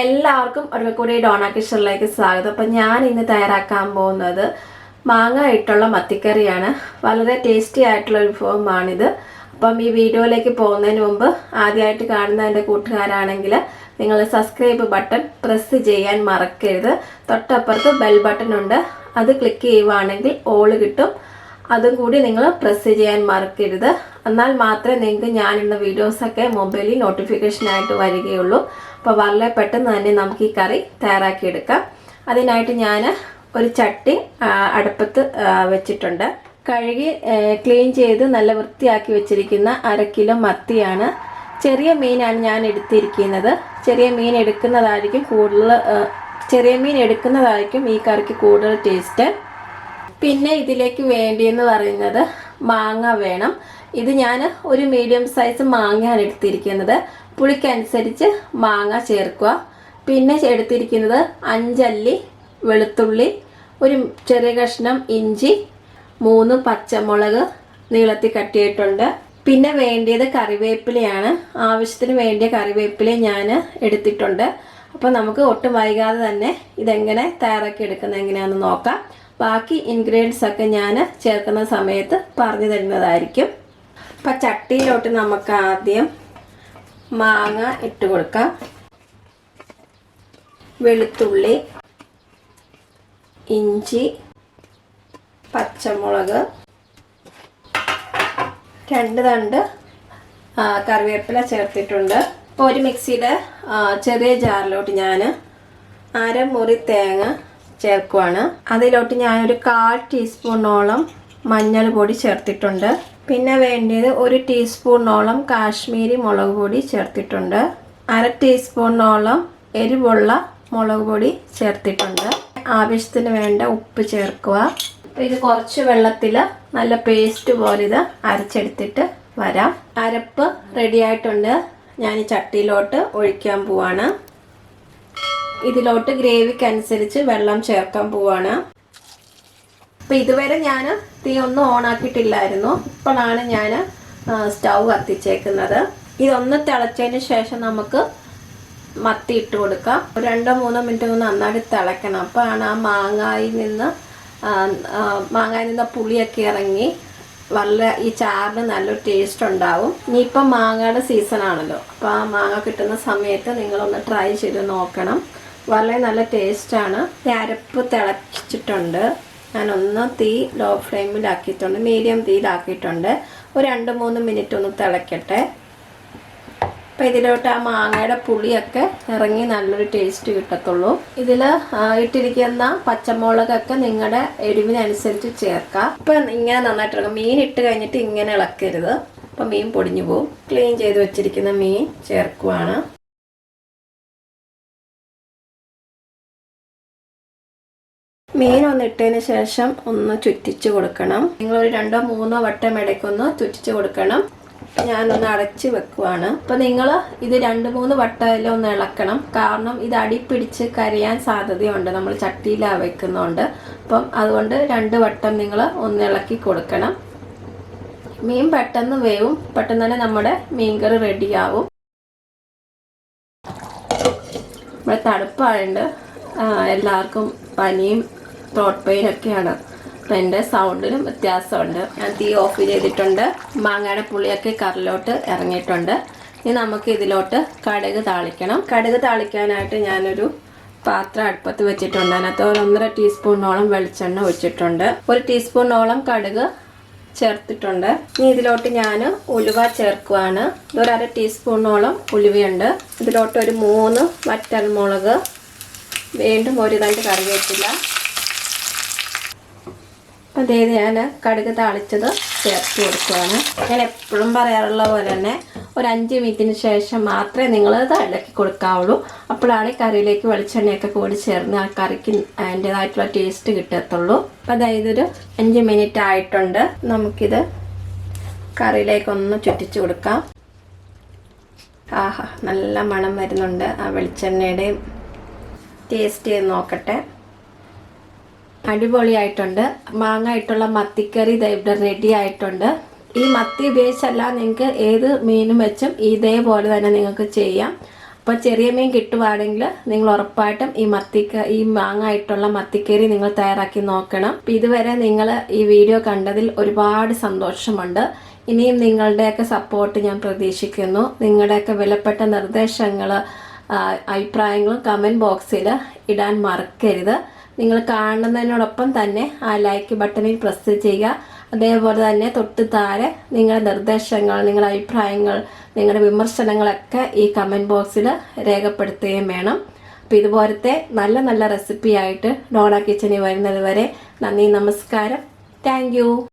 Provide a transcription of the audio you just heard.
എല്ലാവർക്കും ഒരിക്കൽ കൂടി ഡോണ കിച്ചണിലേക്ക് സ്വാഗതം. അപ്പം ഞാൻ ഇന്ന് തയ്യാറാക്കാൻ പോകുന്നത് മാങ്ങ ഇട്ടുള്ള മത്തിക്കറിയാണ്. വളരെ ടേസ്റ്റി ആയിട്ടുള്ള ഒരു വിഭവമാണിത്. അപ്പം ഈ വീഡിയോയിലേക്ക് പോകുന്നതിന് മുമ്പ് ആദ്യമായിട്ട് കാണുന്ന എൻ്റെ കൂട്ടുകാരാണെങ്കിൽ നിങ്ങൾ സബ്സ്ക്രൈബ് ബട്ടൺ പ്രസ് ചെയ്യാൻ മറക്കരുത്. തൊട്ടപ്പുറത്ത് ബെൽ ബട്ടൺ ഉണ്ട്, അത് ക്ലിക്ക് ചെയ്യുവാണെങ്കിൽ ഓൾ കിട്ടും. അതും കൂടി നിങ്ങൾ പ്രസ് ചെയ്യാൻ മറക്കരുത്. എന്നാൽ മാത്രമേ നിങ്ങൾക്ക് ഞാനിടുന്ന വീഡിയോസൊക്കെ മൊബൈലിൽ നോട്ടിഫിക്കേഷനായിട്ട് വരികയുള്ളൂ. അപ്പോൾ വളരെ പെട്ടെന്ന് തന്നെ നമുക്ക് ഈ കറി തയ്യാറാക്കിയെടുക്കാം. അതിനായിട്ട് ഞാൻ ഒരു ചട്ടി അടുപ്പത്ത് വെച്ചിട്ടുണ്ട്. കഴുകി ക്ലീൻ ചെയ്ത് നല്ല വൃത്തിയാക്കി വെച്ചിരിക്കുന്ന 1/2 കിലോ മത്തിയാണ്. ചെറിയ മീനാണ് ഞാൻ എടുത്തിരിക്കുന്നത്. ചെറിയ മീൻ എടുക്കുന്നതായിരിക്കും ഈ കറിക്ക് കൂടുതൽ ടേസ്റ്റ്. പിന്നെ ഇതിലേക്ക് വേണ്ടിയെന്ന് പറയുന്നത് മാങ്ങ വേണം. ഇത് ഞാൻ ഒരു മീഡിയം സൈസ് മാങ്ങയാണ് എടുത്തിരിക്കുന്നത്. പുളിക്കനുസരിച്ച് മാങ്ങ ചേർക്കുക. പിന്നെ എടുത്തിരിക്കുന്നത് 5 അല്ലി വെളുത്തുള്ളി, ഒരു ചെറിയ കഷ്ണം ഇഞ്ചി, 3 പച്ചമുളക് നീളത്തിൽ കട്ടിയിട്ടുണ്ട്. പിന്നെ വേണ്ടിയത് കറിവേപ്പിലയാണ്. ആവശ്യത്തിന് വേണ്ടിയ കറിവേപ്പില ഞാൻ എടുത്തിട്ടുണ്ട്. അപ്പോൾ നമുക്ക് ഒട്ടും വൈകാതെ തന്നെ ഇതെങ്ങനെ തയ്യാറാക്കി എടുക്കുന്നത് എങ്ങനെയാണെന്ന് നോക്കാം. ബാക്കി ഇൻഗ്രീഡിയൻസ് ഒക്കെ ഞാൻ ചേർക്കുന്ന സമയത്ത് പറഞ്ഞു തരുന്നതായിരിക്കും. അപ്പം ചട്ടിയിലോട്ട് നമുക്ക് ആദ്യം മാങ്ങ ഇട്ട് കൊടുക്കാം. വെളുത്തുള്ളി, ഇഞ്ചി, പച്ചമുളക്, 2 തണ്ട് കറിവേപ്പില ചേർത്തിട്ടുണ്ട്. ഇപ്പോൾ ഒരു മിക്സിയുടെ ചെറിയ ജാറിലോട്ട് ഞാൻ 1/2 മുറി തേങ്ങ ചേർക്കുവാണ്. അതിലോട്ട് ഞാനൊരു 1/4 ടീസ്പൂണോളം മഞ്ഞൾ പൊടി ചേർത്തിട്ടുണ്ട്. പിന്നെ വേണ്ടത് 1 ടീസ്പൂണോളം കാശ്മീരി മുളക് പൊടി ചേർത്തിട്ടുണ്ട്. 1/2 ടീസ്പൂണോളം എരിവുള്ള മുളക് പൊടി ചേർത്തിട്ടുണ്ട്. ആവശ്യത്തിന് വേണ്ട ഉപ്പ് ചേർക്കുക. ഇത് കുറച്ച് വെള്ളത്തിൽ നല്ല പേസ്റ്റ് പോലെ ഇത് അരച്ചെടുത്തിട്ട് വരാം. അരപ്പ് റെഡി ആയിട്ടുണ്ട്. ഞാൻ ഈ ചട്ടിയിലോട്ട് ഒഴിക്കാൻ പോവാണ്. ഇതിലോട്ട് ഗ്രേവിക്ക് അനുസരിച്ച് വെള്ളം ചേർക്കാൻ പോവാണ്. അപ്പോൾ ഇതുവരെ ഞാൻ തീ ഒന്നും ഓണാക്കിയിട്ടില്ലായിരുന്നു. ഇപ്പോഴാണ് ഞാൻ സ്റ്റൗ കത്തിച്ചേക്കുന്നത്. ഇതൊന്ന് തിളച്ചതിന് ശേഷം നമുക്ക് മത്തി ഇട്ട് കൊടുക്കാം. 2-3 മിനിറ്റ് ഒന്ന് നന്നായിട്ട് തിളയ്ക്കണം. അപ്പോഴാണ് ആ മാങ്ങായിൽ നിന്ന് പുളിയൊക്കെ ഇറങ്ങി വളരെ ഈ ചാറിന് നല്ലൊരു ടേസ്റ്റ് ഉണ്ടാവും. ഇനിയിപ്പം മാങ്ങയുടെ സീസൺ ആണല്ലോ. അപ്പോൾ ആ മാങ്ങ കിട്ടുന്ന സമയത്ത് നിങ്ങളൊന്ന് ട്രൈ ചെയ്ത് നോക്കണം. വളരെ നല്ല ടേസ്റ്റാണ്. അരപ്പ് തിളച്ചിട്ടുണ്ട്. ഞാനൊന്ന് തീ ലോ ഫ്ലെയിമിലാക്കിയിട്ടുണ്ട്, മീഡിയം തീയിലാക്കിയിട്ടുണ്ട്. ഒരു 2-3 മിനിറ്റ് ഒന്ന് തിളയ്ക്കട്ടെ. അപ്പോൾ ഇതിലോട്ട് ആ മാങ്ങയുടെ പുളിയൊക്കെ ഇറങ്ങി നല്ലൊരു ടേസ്റ്റ് കിട്ടത്തുള്ളൂ. ഇതിൽ ഇട്ടിരിക്കുന്ന പച്ചമുളകൊക്കെ നിങ്ങളുടെ എരിവിനനുസരിച്ച് ചേർക്കാം. ഇപ്പം ഇങ്ങനെ നന്നായിട്ട് ഇറങ്ങും. മീൻ ഇട്ട് കഴിഞ്ഞിട്ട് ഇങ്ങനെ ഇളക്കരുത്, അപ്പം മീൻ പൊടിഞ്ഞു പോകും. ക്ലീൻ ചെയ്ത് വെച്ചിരിക്കുന്ന മീൻ ചേർക്കുവാണ്. മീൻ ഒന്ന് ഇട്ടതിന് ശേഷം ഒന്ന് ചുറ്റിച്ച് കൊടുക്കണം. നിങ്ങളൊരു 2-3 വട്ടം ഇടയ്ക്കൊന്ന് ചുറ്റിച്ച് കൊടുക്കണം. ഞാനൊന്ന് അടച്ച് വെക്കുവാണ്. അപ്പം നിങ്ങൾ ഇത് 2-3 വട്ടം ഒന്ന് ഇളക്കണം. കാരണം ഇത് അടിപ്പിടിച്ച് കരിയാൻ സാധ്യതയുണ്ട്, നമ്മൾ ചട്ടിയിലാണ് വെക്കുന്നുണ്ട്. അപ്പം അതുകൊണ്ട് 2 വട്ടം നിങ്ങൾ ഒന്ന് ഇളക്കി കൊടുക്കണം. മീൻ പെട്ടെന്ന് വേവും. പെട്ടെന്ന് തന്നെ നമ്മുടെ മീൻകറി റെഡിയാവും. ഇവിടെ തണുപ്പായുണ്ട്. എല്ലാവർക്കും പനിയും ത്രോട്ട് പെയിനൊക്കെയാണ്. അപ്പം എൻ്റെ സൗണ്ടിലും വ്യത്യാസമുണ്ട്. ഞാൻ തീ ഓഫ് ചെയ്തിട്ടുണ്ട്. മാങ്ങയുടെ പുളിയൊക്കെ കറിലോട്ട് ഇറങ്ങിയിട്ടുണ്ട്. ഇനി നമുക്ക് ഇതിലോട്ട് കടുക് താളിക്കണം. കടുക് താളിക്കാനായിട്ട് ഞാനൊരു പാത്രം അടുപ്പത്ത് വെച്ചിട്ടുണ്ട്. അതിനകത്ത് 1.5 ടീസ്പൂണോളം വെളിച്ചെണ്ണ ഒഴിച്ചിട്ടുണ്ട്. 1 ടീസ്പൂണോളം കടുക് ചേർത്തിട്ടുണ്ട്. ഇനി ഇതിലോട്ട് ഞാൻ ഉലുവ ചേർക്കുവാണ്. ഇതൊരു 1/2 ടീസ്പൂണോളം ഉലുവയുണ്ട്. ഇതിലോട്ട് ഒരു 3 വറ്റൽമുളക്, വീണ്ടും 1 തണ്ട് കറിവേപ്പില. അപ്പം അതേ ഞാൻ കടുക് താളിച്ചത് ചേർത്ത് കൊടുക്കുകയാണ്. ഞാൻ എപ്പോഴും പറയാറുള്ള പോലെ തന്നെ ഒരു 5 മിനിറ്റിന് ശേഷം മാത്രമേ നിങ്ങളിത് ഇളക്കി കൊടുക്കാവുള്ളൂ. അപ്പോഴാണ് ഈ കറിയിലേക്ക് വെളിച്ചെണ്ണയൊക്കെ കൂടി ചേർന്ന് ആ കറിക്ക് അതിൻ്റേതായിട്ടുള്ള ടേസ്റ്റ് കിട്ടത്തുള്ളൂ. അപ്പം അതായത് ഒരു 5 മിനിറ്റ് ആയിട്ടുണ്ട്. നമുക്കിത് കറിയിലേക്കൊന്ന് ചുറ്റിച്ച് കൊടുക്കാം. ആഹാ, നല്ല മണം വരുന്നുണ്ട്. ആ വെളിച്ചെണ്ണയുടെയും ടേസ്റ്റ് ചെയ്ത് നോക്കട്ടെ. അടിപൊളിയായിട്ടുണ്ട്. മാങ്ങ ഇട്ടുള്ള മത്തിക്കറി ഇവിടെ റെഡി ആയിട്ടുണ്ട്. ഈ മത്തി ഉപയോഗിച്ചല്ല നിങ്ങൾക്ക് ഏത് മീനും വെച്ചും ഇതേപോലെ തന്നെ നിങ്ങൾക്ക് ചെയ്യാം. അപ്പോൾ ചെറിയ മീൻ കിട്ടുവാണെങ്കിൽ നിങ്ങൾ ഉറപ്പായിട്ടും ഈ മാങ്ങ ഇട്ടുള്ള മത്തിക്കറി നിങ്ങൾ തയ്യാറാക്കി നോക്കണം. അപ്പോൾ ഇതുവരെ നിങ്ങൾ ഈ വീഡിയോ കണ്ടതിൽ ഒരുപാട് സന്തോഷമുണ്ട്. ഇനിയും നിങ്ങളുടെയൊക്കെ സപ്പോർട്ട് ഞാൻ പ്രതീക്ഷിക്കുന്നു. നിങ്ങളുടെയൊക്കെ വിലപ്പെട്ട നിർദ്ദേശങ്ങൾ, അഭിപ്രായങ്ങളും കമൻറ്റ് ബോക്സിൽ ഇടാൻ മറക്കരുത്. നിങ്ങൾ കാണുന്നതിനോടൊപ്പം തന്നെ ആ ലൈക്ക് ബട്ടണിൽ പ്രസ് ചെയ്യുക. അതേപോലെ തന്നെ തൊട്ട് താഴെ നിങ്ങളുടെ നിർദ്ദേശങ്ങൾ, നിങ്ങളുടെ അഭിപ്രായങ്ങൾ, നിങ്ങളുടെ വിമർശനങ്ങളൊക്കെ ഈ കമൻറ്റ് ബോക്സിൽ രേഖപ്പെടുത്തുകയും വേണം. അപ്പോൾ ഇതുപോലത്തെ നല്ല നല്ല റെസിപ്പി ആയിട്ട് ഡോണ കിച്ചണിൽ വരുന്നത് വരെ നന്ദി, നമസ്കാരം, താങ്ക് യു.